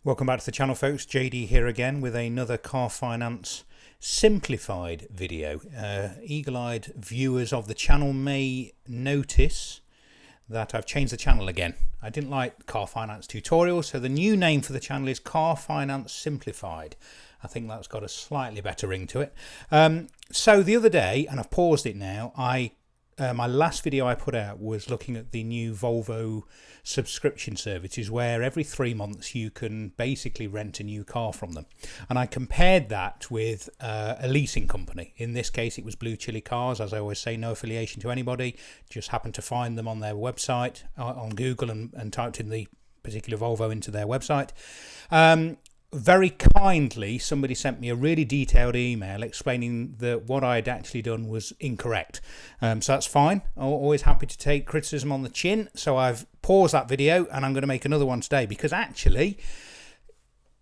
Welcome back to the channel, folks. JD here again with another car finance simplified video. Eagle-eyed viewers of the channel may notice that I've changed the channel again. I didn't like car finance tutorials, so the new name for the channel is Car Finance Simplified. I think that's got a slightly better ring to it. So the other day, and I've paused it now, my last video I put out was looking at the new Volvo subscription services, where every 3 months you can basically rent a new car from them. And I compared that with a leasing company. In this case, it was Blue Chili Cars. As I always say, no affiliation to anybody. Just happened to find them on their website on Google and typed in the particular Volvo into their website. Very kindly, somebody sent me a really detailed email explaining that what I had actually done was incorrect. So that's fine. I'm always happy to take criticism on the chin. So I've paused that video and I'm going to make another one today, because actually,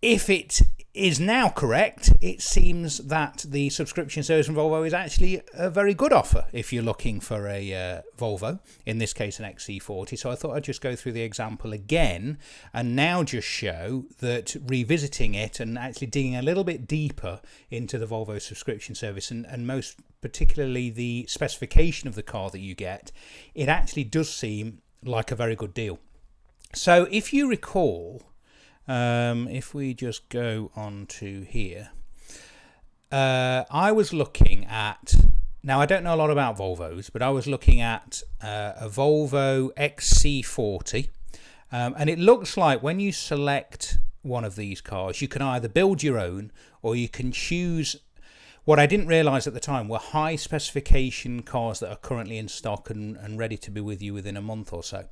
if it is now correct, it seems that the subscription service from Volvo is actually a very good offer if you're looking for a Volvo, in this case an XC40. So I thought I'd just go through the example again and now just show that revisiting it and actually digging a little bit deeper into the Volvo subscription service, and most particularly the specification of the car that you get, it actually does seem like a very good deal. So if you recall, if we just go on to here, I was looking at, now I don't know a lot about Volvos, but I was looking at a Volvo XC40, and it looks like when you select one of these cars, you can either build your own or you can choose. What I didn't realise at the time were high specification cars that are currently in stock and ready to be with you within a month or so.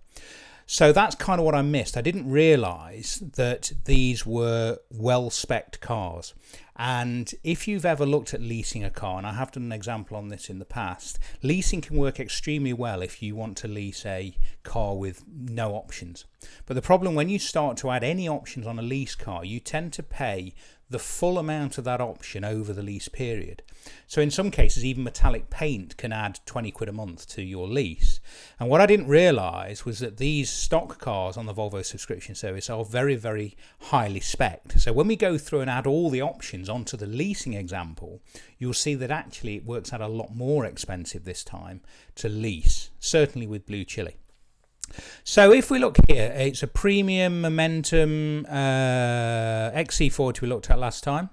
So that's kind of what I missed. I didn't realise that these were well-spec'd cars. And if you've ever looked at leasing a car, and I have done an example on this in the past, leasing can work extremely well if you want to lease a car with no options. But the problem, when you start to add any options on a lease car, you tend to pay the full amount of that option over the lease period. So in some cases, even metallic paint can add 20 quid a month to your lease. And what I didn't realise was that these stock cars on the Volvo subscription service are very, very highly spec'd. So when we go through and add all the options onto the leasing example, you'll see that actually it works out a lot more expensive this time to lease, certainly with Blue Chili. So if we look here, it's a premium Momentum XC40 we looked at last time.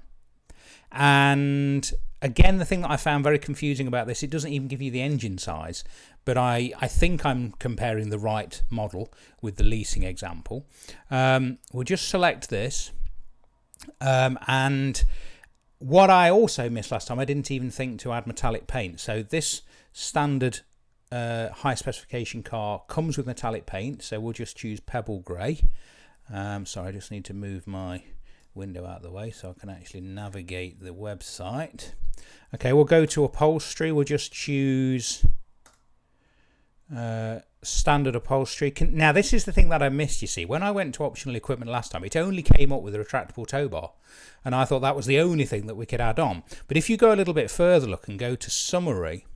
And again, the thing that I found very confusing about this, it doesn't even give you the engine size. But I think I'm comparing the right model with the leasing example. We'll just select this. And what I also missed last time, I didn't even think to add metallic paint. So this standard high specification car comes with metallic paint, so we'll just choose pebble grey. Sorry, I just need to move my window out of the way so I can actually navigate the website. Okay, we'll go to upholstery. We'll just choose standard upholstery. Now this is the thing that I missed, you see. When I went to optional equipment last time, it only came up with a retractable tow bar, and I thought that was the only thing that we could add on. But if you go a little bit further, look, and go to summary,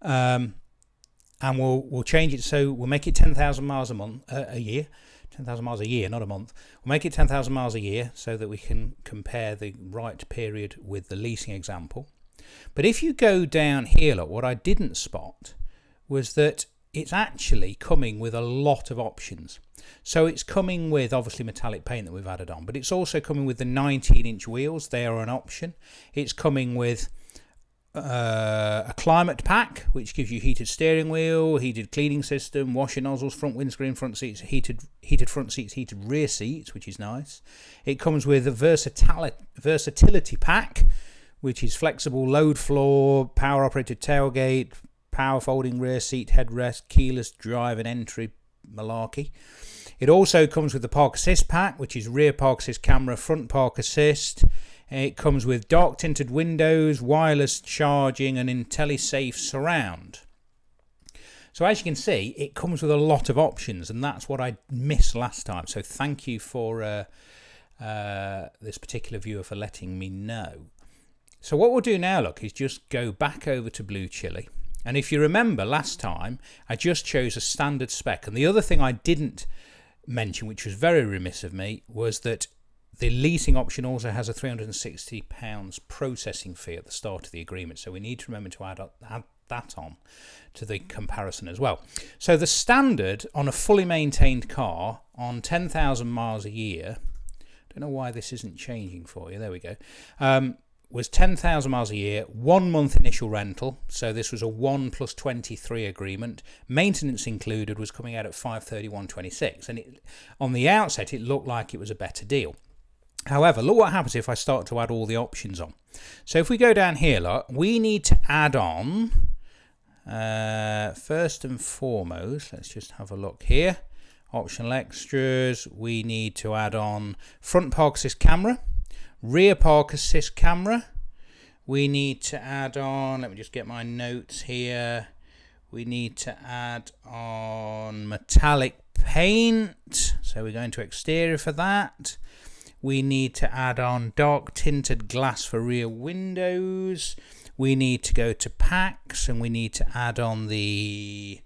and we'll change it, so we'll make it 10,000 miles a year. 10,000 miles a year, not a month. We'll make it 10,000 miles a year so that we can compare the right period with the leasing example. But if you go down here, look, what I didn't spot was that it's actually coming with a lot of options. So it's coming with obviously metallic paint that we've added on, but it's also coming with the 19-inch wheels. They are an option. It's coming with a climate pack, which gives you heated steering wheel, heated cleaning system, washer nozzles, front windscreen, front seats, heated front seats, heated rear seats, which is nice. It comes with a versatility pack, which is flexible load floor, power operated tailgate, power folding rear seat, headrest, keyless drive and entry malarkey. It also comes with the park assist pack, which is rear park assist camera, front park assist. It comes with dark tinted windows, wireless charging and IntelliSafe surround. So as you can see, it comes with a lot of options, and that's what I missed last time. So thank you for this particular viewer for letting me know. So what we'll do now, look, is just go back over to Blue Chili. And if you remember last time, I just chose a standard spec. And the other thing I didn't mention, which was very remiss of me, was that the leasing option also has a £360 processing fee at the start of the agreement. So we need to remember to add that on to the comparison as well. So the standard on a fully maintained car on 10,000 miles a year, I don't know why this isn't changing for you, there we go, was 10,000 miles a year, 1 month initial rental. So this was a 1 plus 23 agreement. Maintenance included was coming out at 531.26, and on the outset it looked like it was a better deal. However, look what happens if I start to add all the options on. So if we go down here, look, we need to add on, first and foremost, let's just have a look here. Optional extras, we need to add on front park assist camera, rear park assist camera. We need to add on, let me just get my notes here. We need to add on metallic paint. So we're going to exterior for that. We need to add on dark tinted glass for rear windows. We need to go to packs and we need to add on the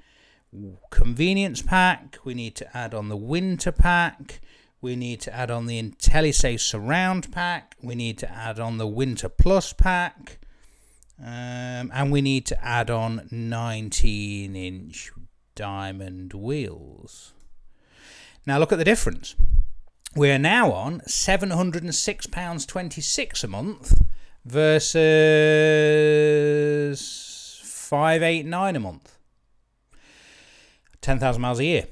convenience pack. We need to add on the winter pack. We need to add on the IntelliSafe surround pack. We need to add on the winter plus pack. And we need to add on 19-inch diamond wheels. Now look at the difference. We're now on £706.26 a month versus £589 a month. 10,000 miles a year.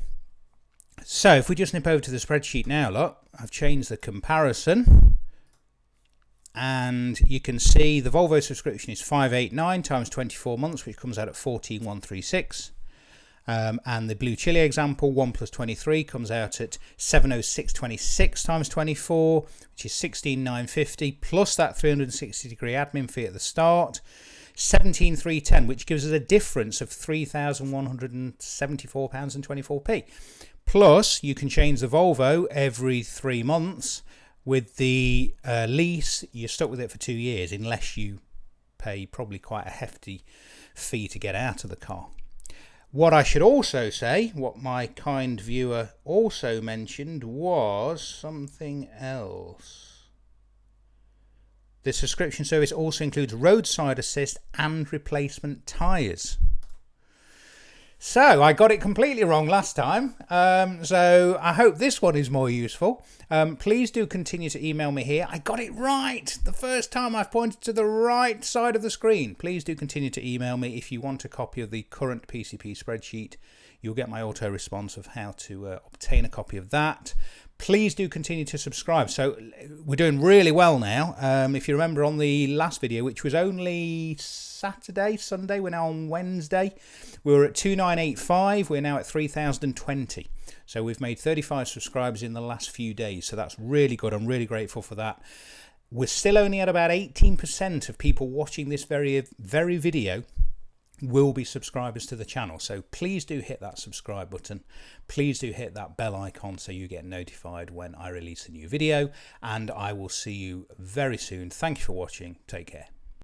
So if we just nip over to the spreadsheet now, look, I've changed the comparison. And you can see the Volvo subscription is £589 times 24 months, which comes out at £14,136. And the Blue Chili example, 1 plus 23, comes out at £706.26 times 24, which is £16,950, plus that 360-degree admin fee at the start, £17,310, which gives us a difference of £3,174.24. Plus, you can change the Volvo every 3 months. With the lease, you're stuck with it for 2 years, unless you pay probably quite a hefty fee to get out of the car. What I should also say, what my kind viewer also mentioned, was something else. The subscription service also includes roadside assist and replacement tyres. So I got it completely wrong last time, so I hope this one is more useful. Please do continue to email me here. I got it right the first time. I've pointed to the right side of the screen. Please do continue to email me if you want a copy of the current PCP spreadsheet. You'll get my auto response of how to obtain a copy of that. Please do continue to subscribe. So we're doing really well now. If you remember on the last video, which was only Sunday, we're now on Wednesday. We were at 2985. We're now at 3020. So we've made 35 subscribers in the last few days. So that's really good. I'm really grateful for that. We're still only at about 18% of people watching this very video will be subscribers to the channel. So please do hit that subscribe button. Please do hit that bell icon so you get notified when I release a new video. And I will see you very soon. Thank you for watching. Take care.